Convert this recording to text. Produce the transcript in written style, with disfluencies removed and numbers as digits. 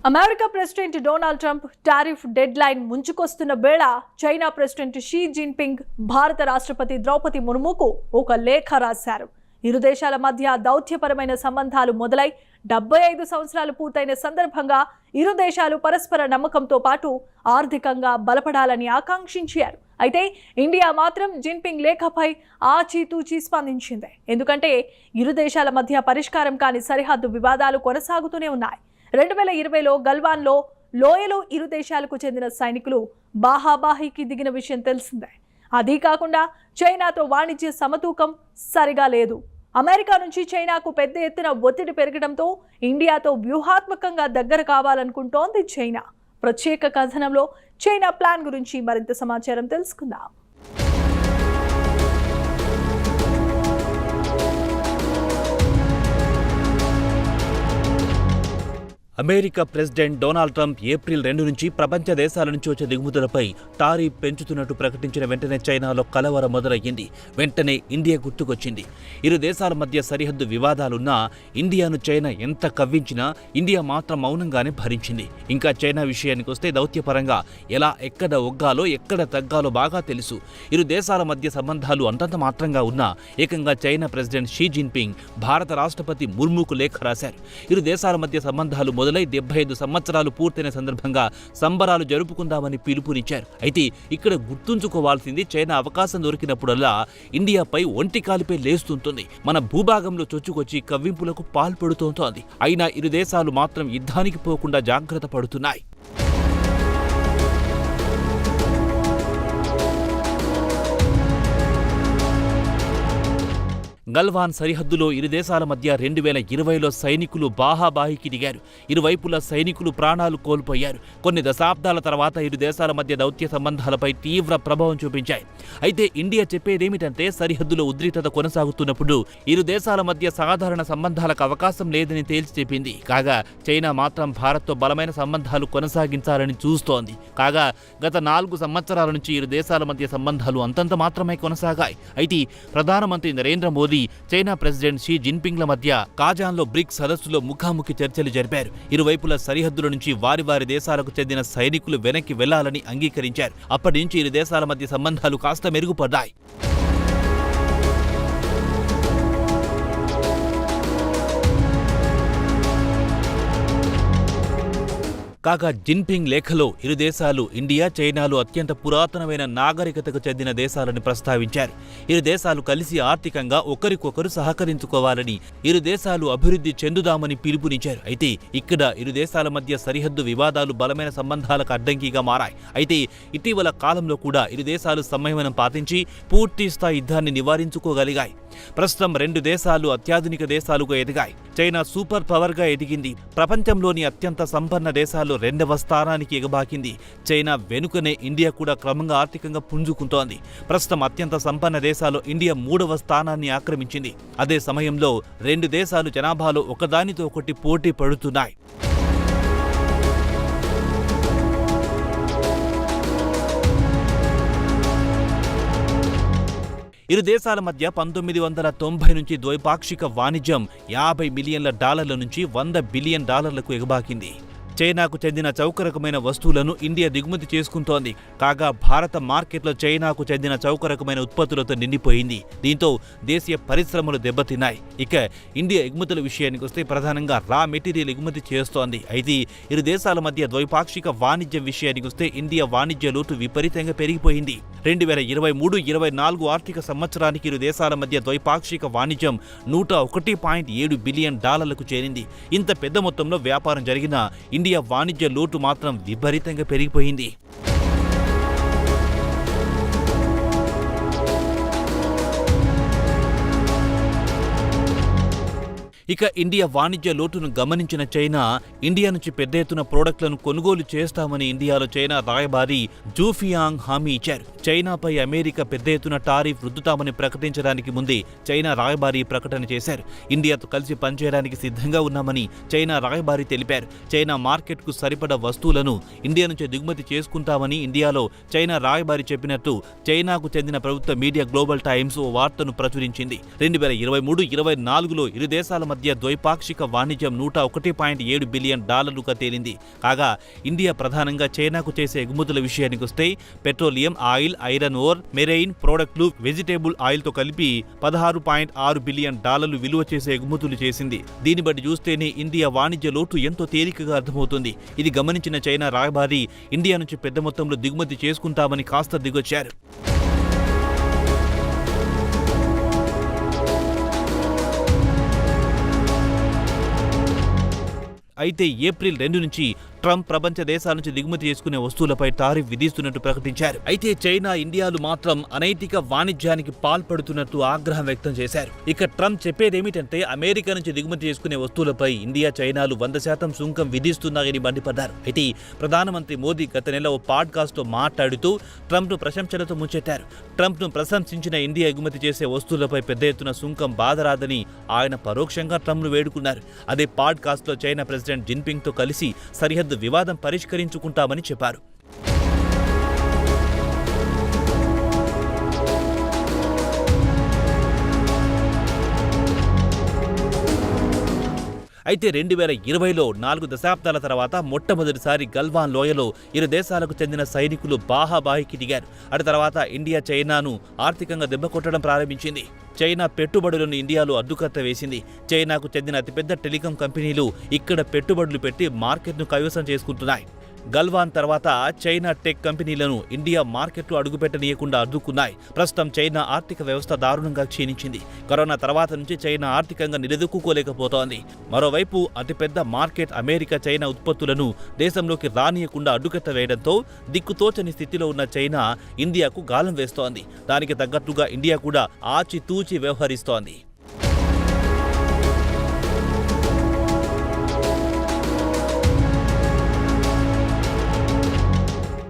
America president Donald Trump tariff deadline ముంచుకొస్తున్న వేళ China president Xi Jinping భారత రాష్ట్రపతి ద్రౌపది ముర్ముకు ఒక లేఖ రాశారు. ఇరు దేశాల మధ్య దౌత్యపరమైన సంబంధాలు మొదలై 75 సంవత్సరాలు పూర్తయిన సందర్భంగా ఇరు దేశాలు పరస్పర నమ్మకంతో పాటు ఆర్థికంగా బలపడాలని ఆకాంక్షించారు. అయితే ఇండియా మాత్రం జిన్పింగ్ లేఖపై ఆచితూచి స్పందించింది. ఎందుకంటే ఇరు దేశాల మధ్య పరిష్కారం కాని సరిహద్దు వివాదాలు కొనసాగుతూనే ఉన్నాయి. 2020లో గల్వాన్లో లోయలో ఇరు దేశాలకు చెందిన సైనికులు బాహాబాహీకి దిగిన విషయం తెలిసిందే. అదీ కాకుండా చైనాతో వాణిజ్య సమతూకం సరిగా లేదు. అమెరికా నుంచి చైనాకు పెద్ద ఎత్తున ఒత్తిడి పెరగడంతో ఇండియాతో వ్యూహాత్మకంగా దగ్గర కావాలనుకుంటోంది చైనా. ప్రత్యేక కథనంలో చైనా ప్లాన్ గురించి మరింత సమాచారం తెలుసుకుందాం. America president Donald Trump April 2 నుంచి ప్రపంచ దేశాల నుంచి వచ్చే దిగుమతులపై టారిఫ్ పెంచుతున్నట్టు ప్రకటించిన వెంటనే చైనాలో కలవరం మొదలయ్యింది. వెంటనే ఇండియా గుర్తుకొచ్చింది. ఇరు దేశాల మధ్య సరిహద్దు వివాదాలున్నా ఇండియాను చైనా ఎంత కవ్వించినా ఇండియా మాత్రం మౌనంగానే భరించింది. ఇంకా చైనా విషయానికి వస్తే దౌత్యపరంగా ఎక్కడ ఒగ్గాలో ఎక్కడ తగ్గాలో బాగా తెలుసు. ఇరు దేశాల మధ్య సంబంధాలు అంతంత మాత్రంగా ఉన్నా ఏకంగా చైనా ప్రెసిడెంట్ షీ జిన్పింగ్ భారత రాష్ట్రపతి ముర్ముకు లేఖ రాశారు. ఇరు దేశాల మధ్య సంబంధాలు మొదలై 75 సంవత్సరాలు పూర్తయిన సందర్భంగా సంబరాలు జరుపుకుందామని పిలుపునిచ్చారు. అయితే ఇక్కడ గుర్తుంచుకోవాల్సింది చైనా అవకాశం దొరికినప్పుడల్లా ఇండియాపై ఒంటి కాలిపై లేస్తుంటుంది. మన భూభాగంలో చొచ్చుకొచ్చి కవ్వింపులకు పాల్పడుతోంది. అయినా ఇరు దేశాలు మాత్రం యుద్ధానికి పోకుండా జాగ్రత్త పడుతున్నాయి. గల్వాన్ సరిహద్దులో ఇరు దేశాల మధ్య 2020లో సైనికులు బాహాబాహీకి దిగారు. ఇరువైపుల సైనికులు ప్రాణాలు కోల్పోయారు. కొన్ని దశాబ్దాల తర్వాత ఇరు దేశాల మధ్య దౌత్య సంబంధాలపై తీవ్ర ప్రభావం చూపించాయి. అయితే ఇండియా చెప్పేదేమిటంటే సరిహద్దులో ఉద్రిక్తత కొనసాగుతున్నప్పుడు ఇరు దేశాల మధ్య సాధారణ సంబంధాలకు అవకాశం లేదని తేల్చి చెప్పింది. కాగా చైనా మాత్రం భారత్తో బలమైన సంబంధాలు కొనసాగించాలని చూస్తోంది. కాగా గత 4 సంవత్సరాల నుంచి ఇరు దేశాల మధ్య సంబంధాలు అంతంత మాత్రమే కొనసాగాయి. అయితే ప్రధానమంత్రి Narendra Modi China president Xi జిన్పింగ్ల మధ్య కాజాన్లో బ్రిక్స్ సదస్సులో ముఖాముఖి చర్చలు జరిపారు. ఇరువైపుల సరిహద్దుల నుంచి వారి దేశాలకు చెందిన సైనికులు వెనక్కి వెళ్లాలని అంగీకరించారు. అప్పటి నుంచి ఇరు దేశాల మధ్య సంబంధాలు కాస్త మెరుగుపడ్డాయి. కాగా జిన్పింగ్ లేఖలో ఇరు దేశాలు ఇండియా చైనాలు అత్యంత పురాతనమైన నాగరికతకు చెందిన దేశాలని ప్రస్తావించారు. ఇరు దేశాలు కలిసి ఆర్థికంగా ఒకరికొకరు సహకరించుకోవాలని, ఇరు దేశాలు అభివృద్ధి చెందుదామని పిలుపునిచ్చారు. అయితే ఇక్కడ ఇరు దేశాల మధ్య సరిహద్దు వివాదాలు బలమైన సంబంధాలకు అడ్డంకిగా మారాయి. అయితే ఇటీవల కాలంలో కూడా ఇరు దేశాలు సంయమనం పాటించి పూర్తి స్థాయి యుద్ధాన్ని నివారించుకోగలిగాయి. ప్రస్తుతం 2 దేశాలు అత్యాధునిక దేశాలుగా ఎదిగాయి. చైనా సూపర్ పవర్ గా ఎదిగింది. ప్రపంచంలోని అత్యంత సంపన్న దేశాల్లో 2వ స్థానానికి ఎగబాకింది. చైనా వెనుకనే ఇండియా కూడా క్రమంగా ఆర్థికంగా పుంజుకుంటోంది. ప్రస్తుతం అత్యంత సంపన్న దేశాల్లో ఇండియా 3వ స్థానాన్ని ఆక్రమించింది. అదే సమయంలో 2 దేశాలు జనాభాలో ఒకదానితో ఒకటి పోటీ పడుతున్నాయి. ఇరు దేశాల మధ్య 1990 నుంచి ద్వైపాక్షిక వాణిజ్యం $50 మిలియన్ల నుంచి $100 బిలియన్ ఎగబాకింది. చైనాకు చెందిన చౌకరకమైన వస్తువులను ఇండియా దిగుమతి చేసుకుంటోంది. కాగా భారత మార్కెట్లో చైనాకు చెందిన చౌకరకమైన ఉత్పత్తులతో నిండిపోయింది. దీంతో దేశీయ పరిశ్రమలు దెబ్బతిన్నాయి. ఇక ఇండియా ఎగుమతుల విషయానికి వస్తే ప్రధానంగా రా మెటీరియల్ ఎగుమతి చేస్తోంది. అయితే ఇరు దేశాల మధ్య ద్వైపాక్షిక వాణిజ్యం విషయానికి వస్తే ఇండియా వాణిజ్య లోటు విపరీతంగా పెరిగిపోయింది. 2023-24 ఆర్థిక సంవత్సరానికి ఇరు దేశాల మధ్య ద్వైపాక్షిక వాణిజ్యం $101.7 బిలియన్ చేరింది. ఇంత పెద్ద మొత్తంలో వ్యాపారం జరిగినా ఇండియా వాణిజ్య లోటు మాత్రం విపరీతంగా పెరిగిపోయింది. ఇక ఇండియా వాణిజ్య లోటును గమనించిన చైనా ఇండియా నుంచి పెద్ద ఎత్తున ప్రోడక్ట్లను కొనుగోలు చేస్తామని ఇండియాలో చైనా రాయబారి జూఫియాంగ్ హామీ ఇచ్చారు. చైనాపై అమెరికా పెద్ద ఎత్తున టారిఫ్ రుద్దుతామని ప్రకటించడానికి ముందే చైనా రాయబారి ప్రకటన చేశారు. ఇండియాతో కలిసి పనిచేయడానికి సిద్ధంగా ఉన్నామని చైనా రాయబారి తెలిపారు. చైనా మార్కెట్కు సరిపడ వస్తువులను ఇండియా నుంచి దిగుమతి చేసుకుంటామని ఇండియాలో చైనా రాయబారి చెప్పినట్టు చైనాకు చెందిన ప్రభుత్వ మీడియా గ్లోబల్ టైమ్స్ ఓ వార్తను ప్రచురించింది. 2023-24లో ఇరు దేశాల మధ్య ద్వైపాక్షిక వాణిజ్యం $101.7 బిలియన్ తేలింది. కాగా ఇండియా ప్రధానంగా చైనాకు చేసే ఎగుమతుల విషయానికొస్తే petroleum, oil, iron ore, marine ప్రోడక్ట్లు, వెజిటేబుల్ ఆయిల్తో కలిపి $16.6 బిలియన్ విలువ చేసే ఎగుమతులు చేసింది. దీన్ని బట్టి చూస్తేనే ఇండియా వాణిజ్య లోటు ఎంతో తేలికగా అర్థమవుతుంది. ఇది గమనించిన చైనా రాయబారి ఇండియా నుంచి పెద్ద మొత్తంలో దిగుమతి చేసుకుంటామని కాస్త దిగొచ్చారు. అయితే ఏప్రిల్ 2 నుంచి ట్రంప్ ప్రపంచ దేశాల నుంచి దిగుమతి చేసుకునే వస్తువులపై టారిఫ్ విధిస్తున్నట్టు ప్రకటించారు. అయితే చైనా, ఇండియాలు మాత్రం అనైతిక వాణిజ్యానికి పాల్పడుతున్నట్టు ఆగ్రహం వ్యక్తం చేశారు. ఇక ట్రంప్ చెప్పేదేమిటంటే అమెరికా నుంచి దిగుమతి చేసుకునే వస్తువులపై ఇండియా, చైనాలు 100% సుంకం విధిస్తున్నాయని మండిపడ్డారు. అయితే ప్రధానమంత్రి మోదీ గత నెల ఓ పాడ్కాస్ట్లో మాట్లాడుతూ ట్రంప్ను ప్రశంసలతో ముంచెత్తారు. ట్రంప్ను ప్రశంసించిన ఇండియా ఎగుమతి చేసే వస్తువులపై పెద్ద ఎత్తున సుంకం బాధరాదని ఆయన పరోక్షంగా ట్రంప్ను వేడుకున్నారు. అదే పాడ్కాస్ట్లో చైనా ప్రెసిడెంట్ జిన్పింగ్తో కలిసి సరిహద్దు వివాదం పరిష్కరించుకుంటామని చెప్పారు. అయితే 2020లో 4 దశాబ్దాల తర్వాత మొట్టమొదటిసారి గల్వాన్ లోయలో ఇరు దేశాలకు చెందిన సైనికులు బాహాబాహికి దిగారు. అటు తర్వాత ఇండియా చైనాను ఆర్థికంగా దెబ్బకొట్టడం ప్రారంభించింది. చైనా పెట్టుబడులను ఇండియాలో అడ్డుకట్ట వేసింది. చైనాకు చెందిన అతిపెద్ద టెలికాం కంపెనీలు ఇక్కడ పెట్టుబడులు పెట్టి మార్కెట్ను కైవసం చేసుకుంటున్నాయి. గల్వాన్ తర్వాత చైనా టెక్ కంపెనీలను ఇండియా మార్కెట్లో అడుగుపెట్టనీయకుండా అడ్డుకున్నాయి. ప్రస్తుతం చైనా ఆర్థిక వ్యవస్థ దారుణంగా క్షీణించింది. కరోనా తర్వాత నుంచి చైనా ఆర్థికంగా నిలదొక్కుకోలేకపోతోంది. మరోవైపు అతిపెద్ద మార్కెట్ అమెరికా చైనా ఉత్పత్తులను దేశంలోకి రానియకుండా అడ్డుకట్ట వేయడంతో దిక్కుతోచని స్థితిలో ఉన్న చైనా ఇండియాకు గాలం వేస్తోంది. దానికి తగ్గట్టుగా ఇండియా కూడా ఆచితూచి వ్యవహరిస్తోంది.